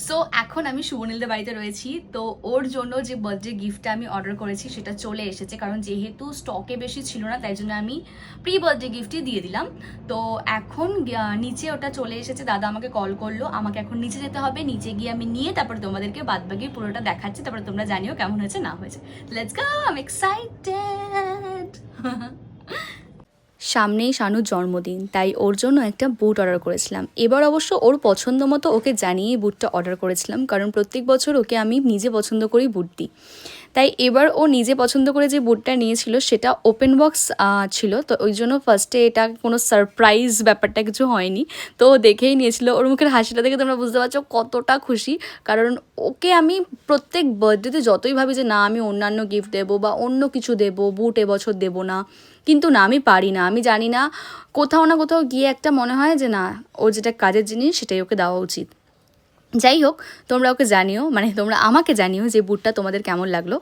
So এখন আমি শুভনীলদের বাড়িতে রয়েছি। তো ওর জন্য যে বার্থডে গিফটটা আমি অর্ডার করেছি সেটা চলে এসেছে, কারণ যেহেতু স্টকে বেশি ছিল না তাই জন্য আমি প্রি বার্থডে গিফটই দিয়ে দিলাম। তো এখন নিচে ওটা চলে এসেছে, দাদা আমাকে কল করলো, আমাকে এখন নিচে যেতে হবে, নিচে গিয়ে আমি নিয়ে তারপরে তোমাদেরকে বাদবাকি পুরোটা দেখাচ্ছি, তারপরে তোমরা জানিও কেমন হয়েছে না হয়েছে। Let's go, I am excited. সামনেই শানুর জন্মদিন, তাই ওর জন্য একটা বুট অর্ডার করেছিলাম। এবার অবশ্য ওর পছন্দ মতো ওকে জানিয়ে বুটটা অর্ডার করেছিলাম, কারণ প্রত্যেক বছর ওকে আমি নিজে পছন্দ করেই বুট দিই। তাই এবার ও নিজে পছন্দ করে যে বুটটা নিয়েছিল সেটা ওপেন বক্স ছিল, তো ওই জন্য ফার্স্টে এটা কোনো সারপ্রাইজ ব্যাপারটা কিছু হয়নি। তো ও দেখেই নিয়েছিল, ওর মুখের হাসিটা দেখে তোমরা বুঝতে পারছো কতটা খুশি। কারণ ওকে আমি প্রত্যেক বার্থডেতে যতই ভাবি যে না আমি অন্যান্য গিফট দেবো বা অন্য কিছু দেবো, বুট এবছর দেবো না, কিন্তু না আমি পারি না, আমি জানি না, কোথাও না কোথাও গিয়ে একটা মনে হয় যে না ওর যেটা কাজের জিনিস সেটাই ওকে দেওয়া উচিত। যাই হোক, তোমরা ওকে জানিও, মানে তোমরা আমাকে জানিও যে বুটটা তোমাদের কেমন লাগলো।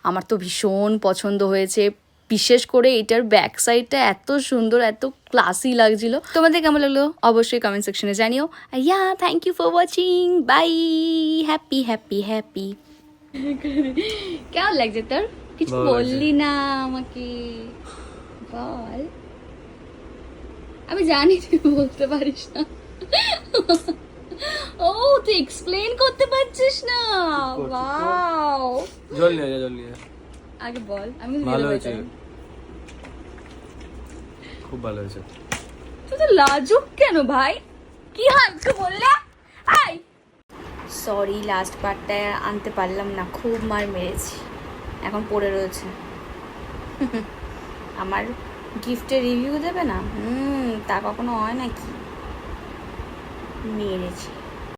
আমার তো ভীষণ পছন্দ হয়েছে, বিশেষ করে এটার ব্যাক সাইডটা এত সুন্দর, এত ক্লাসি লাগছিল। তোমাদের কেমন লাগলো অবশ্যই কমেন্ট সেকশনে জানিও। Yeah, thank you for watching, bye, happy happy happy. কেমন লাগছে তোর? কিছু বললি না আমাকে, বল। আমি জানি তুই বলতে পারিস না। ও তুই এক্সপ্লেন করতে পারছিস না? ওয়াও, জল নিয়ে যা, জল নিয়ে আগে বল। আমি ভালো হয়েছে, খুব ভালো হয়েছে। তুই তো লাজুক কেন ভাই? কি হয় একটু বললে? হাই, সরি লাস্ট পার্টটা আনতে পারলাম না, খুব মার মেরেছি, এখন পড়ে রয়েছে। আমার গিফটের রিভিউ দেবে না? তা কখনো হয় নাকি? মেরেছি।